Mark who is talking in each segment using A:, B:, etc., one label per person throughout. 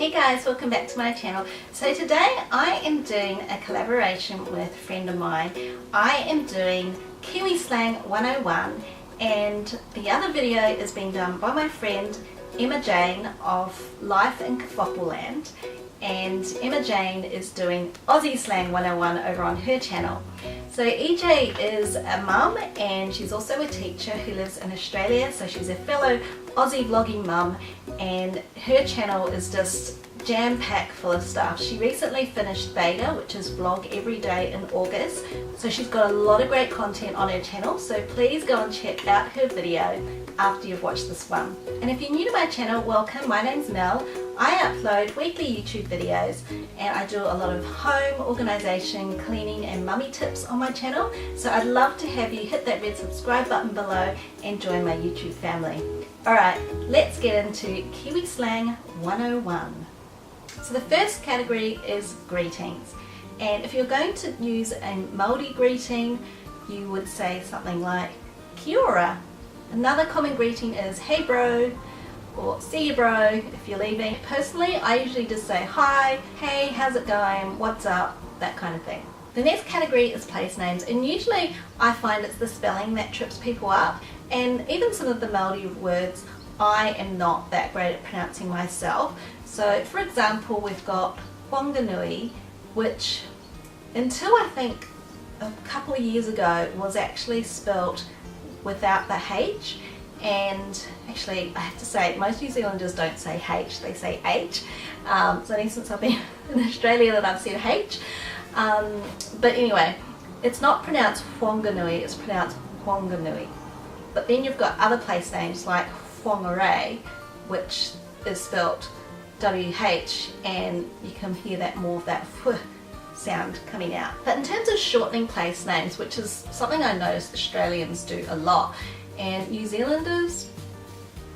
A: Hey guys, welcome back to my channel. So today I am doing a collaboration with a friend of mine. I am doing Kiwi Slang 101 and the other video is being done by my friend Emma Jane of Life in Kafoople Land, and Emma Jane is doing Aussie Slang 101 over on her channel. So EJ is a mum and she's also a teacher who lives in Australia, so she's a fellow Aussie vlogging mum, and her channel is just jam-packed full of stuff. She recently finished beta, which is vlog every day in August, so she's got a lot of great content on her channel, so please go and check out her video after you've watched this one. And if you're new to my channel, welcome. My name's Mel. I upload weekly YouTube videos and I do a lot of home organisation, cleaning and mummy tips on my channel, so I'd love to have you hit that red subscribe button below and join my YouTube family. Alright, let's get into Kiwi Slang 101. So the first category is greetings, and if you're going to use a Maori greeting you would say something like kia ora. Another common greeting is hey bro, or see you bro if you're leaving. Personally, I usually just say hi, hey, how's it going, what's up, that kind of thing. The next category is place names, and usually I find it's the spelling that trips people up, and even some of the Maori words I am not that great at pronouncing myself. So for example, we've got Whanganui, which until I think a couple of years ago was actually spelt without the H, and actually I have to say most New Zealanders don't say H, they say H. It's only since I've been in Australia that I've said H. But anyway, it's not pronounced Whanganui, it's pronounced Whanganui. But then you've got other place names like Whangarei, which is spelt WH, and you can hear that more of that F sound coming out. But in terms of shortening place names, which is something I noticed Australians do a lot, and New Zealanders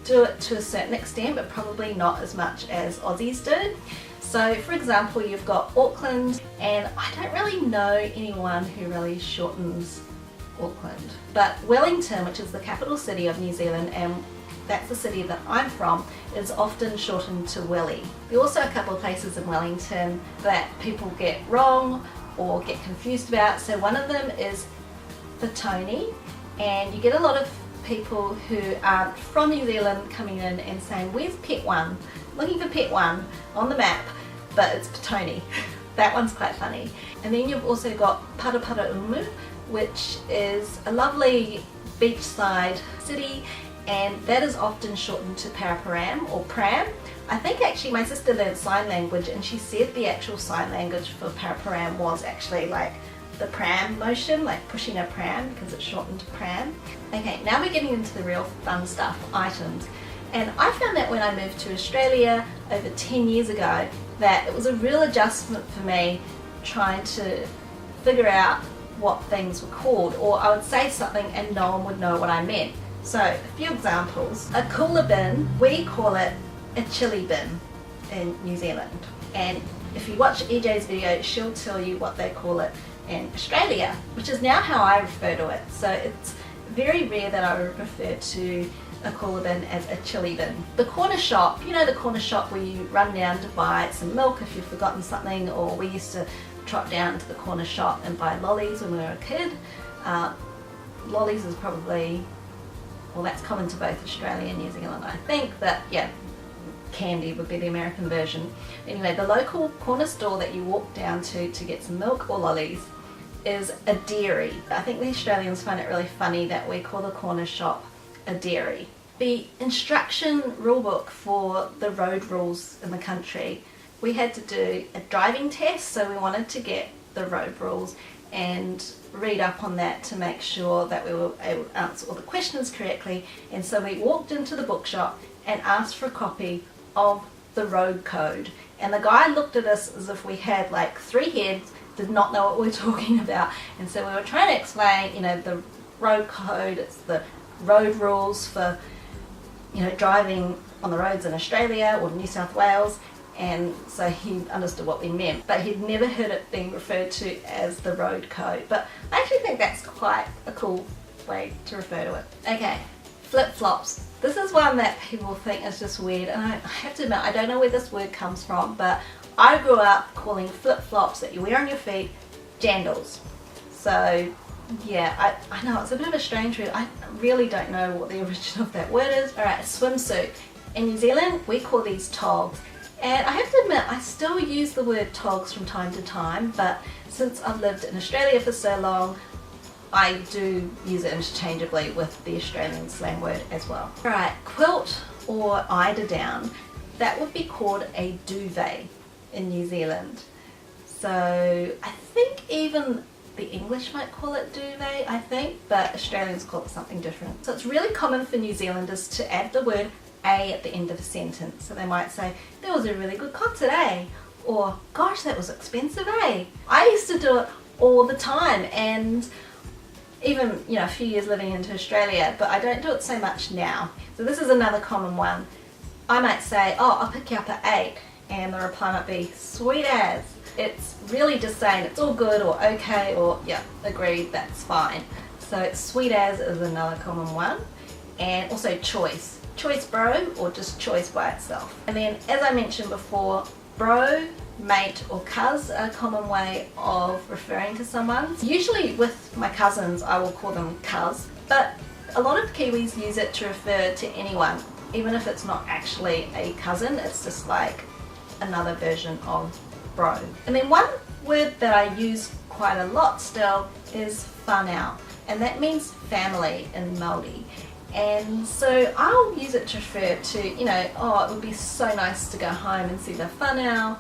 A: do it to a certain extent, but probably not as much as Aussies do. So for example, you've got Auckland, and I don't really know anyone who really shortens Auckland. But Wellington, which is the capital city of New Zealand, and that's the city that I'm from, is often shortened to Welly. There are also a couple of places in Wellington that people get wrong or get confused about. So one of them is Petone, and you get a lot of people who aren't from New Zealand coming in and saying, where's Pet 1? Looking for Pet 1 on the map, but it's Petone. That one's quite funny. And then you've also got Paraparaumu, which is a lovely beachside city, and that is often shortened to Paraparaumu or Pram. I think actually my sister learned sign language and she said the actual sign language for Paraparaumu was actually like the pram motion, like pushing a pram, because it's shortened to Pram. Okay, now we're getting into the real fun stuff, items. And I found that when I moved to Australia over 10 years ago, that it was a real adjustment for me trying to figure out what things were called, or I would say something and no one would know what I meant. So a few examples. A cooler bin, we call it a chili bin in New Zealand. And if you watch EJ's video, she'll tell you what they call it in Australia, which is now how I refer to it. So it's very rare that I would refer to a cooler bin as a chili bin. The corner shop, you know, the corner shop where you run down to buy some milk if you've forgotten something, or we used to trot down to the corner shop and buy lollies when we were a kid. Lollies is probably, well, that's common to both Australia and New Zealand, I think, but yeah, candy would be the American version. Anyway, the local corner store that you walk down to get some milk or lollies is a dairy. I think the Australians find it really funny that we call the corner shop a dairy. The instruction rulebook for the road rules in the country, we had to do a driving test, so we wanted to get the road rules and read up on that to make sure that we were able to answer all the questions correctly. And so we walked into the bookshop and asked for a copy of the road code, and the guy looked at us as if we had like 3 heads, did not know what we were talking about. And so we were trying to explain, you know, the road code, it's the road rules for, you know, driving on the roads in Australia or New South Wales, and so he understood what we meant, but he'd never heard it being referred to as the road code. But I actually think that's quite a cool way to refer to it. Okay, flip-flops. This is one that people think is just weird, and I have to admit I don't know where this word comes from, but I grew up calling flip-flops that you wear on your feet jandals. So yeah, I know it's a bit of a strange word. I really don't know what the origin of that word is. Alright, swimsuit. In New Zealand we call these togs, and I have to admit I still use the word togs from time to time, but since I've lived in Australia for so long I do use it interchangeably with the Australian slang word as well. Alright, quilt or eider-down, that would be called a duvet in New Zealand. So I think even the English might call it duvet, I think, but Australians call it something different. So it's really common for New Zealanders to add the word a at the end of a sentence. So they might say, "That was a really good concert, eh?" Or, "Gosh, that was expensive, eh?" I used to do it all the time, and even, you know, a few years living into Australia, but I don't do it so much now. So this is another common one. I might say, "Oh, I'll pick you up at 8," and the reply might be, "Sweet as." It's really just saying it's all good or okay or yeah, agreed, that's fine. So sweet as is another common one. And also choice. Choice bro or just choice by itself. And then as I mentioned before, bro, mate or cuz are a common way of referring to someone. Usually with my cousins I will call them cuz, but a lot of Kiwis use it to refer to anyone, even if it's not actually a cousin, it's just like another version of bro. And then one word that I use quite a lot still is whanau, and that means family in Maori. And so I'll use it to refer to, you know, oh, it would be so nice to go home and see the whanau.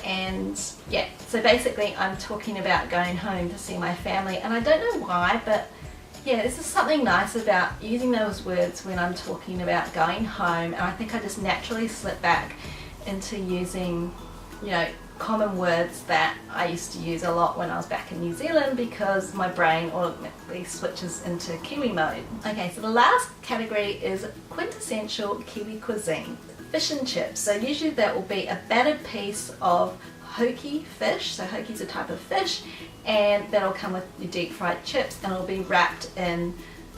A: And yeah, so basically I'm talking about going home to see my family, and I don't know why, but yeah, there's just something nice about using those words when I'm talking about going home, and I think I just naturally slip back into using, you know, common words that I used to use a lot when I was back in New Zealand because my brain automatically switches into Kiwi mode. Okay, so the last category is quintessential Kiwi cuisine. Fish and chips. So usually that will be a battered piece of Hoki fish. So Hoki's a type of fish, and that'll come with your deep fried chips, and it'll be wrapped in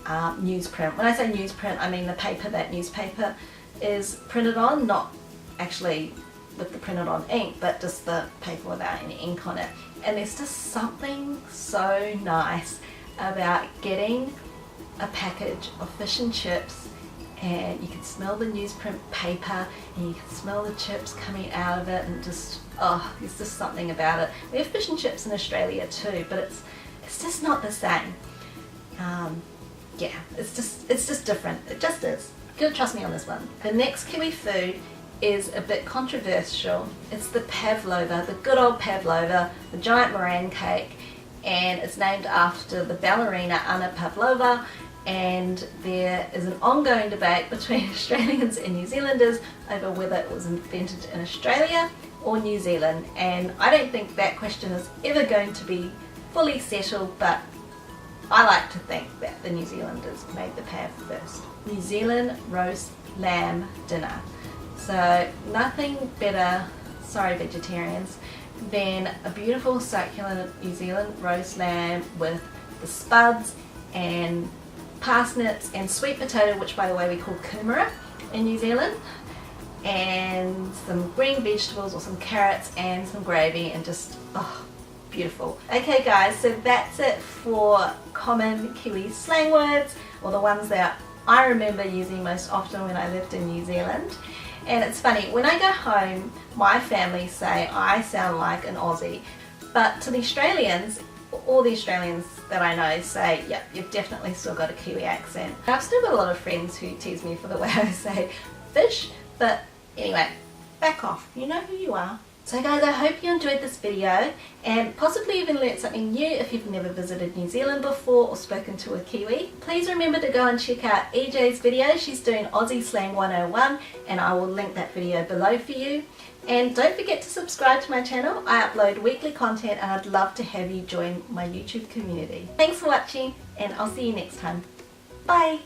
A: newsprint. When I say newsprint, I mean the paper that newspaper is printed on, not actually with the printed on ink, but just the paper without any ink on it. And there's just something so nice about getting a package of fish and chips, and you can smell the newsprint paper and you can smell the chips coming out of it, and just, oh, there's just something about it. We have fish and chips in Australia too, but it's just not the same. Yeah, it's just different. It just is. You'll trust me on this one. The next Kiwi food is a bit controversial. It's the pavlova, the good old pavlova, the giant meringue cake, and it's named after the ballerina Anna Pavlova, and there is an ongoing debate between Australians and New Zealanders over whether it was invented in Australia or New Zealand, and I don't think that question is ever going to be fully settled, but I like to think that the New Zealanders made the pav first. New Zealand roast lamb dinner. So nothing better, sorry vegetarians, than a beautiful succulent New Zealand roast lamb with the spuds and parsnips and sweet potato, which by the way we call kumara in New Zealand, and some green vegetables or some carrots and some gravy, and just, oh, beautiful. Okay guys, so that's it for common Kiwi slang words, or the ones that I remember using most often when I lived in New Zealand. And it's funny, when I go home, my family say I sound like an Aussie, but to the Australians, all the Australians that I know say, yep, you've definitely still got a Kiwi accent. I've still got a lot of friends who tease me for the way I say fish, but anyway, back off, you know who you are. So guys, I hope you enjoyed this video and possibly even learnt something new if you've never visited New Zealand before or spoken to a Kiwi. Please remember to go and check out EJ's video. She's doing Aussie Slang 101, and I will link that video below for you. And don't forget to subscribe to my channel. I upload weekly content and I'd love to have you join my YouTube community. Thanks for watching, and I'll see you next time. Bye!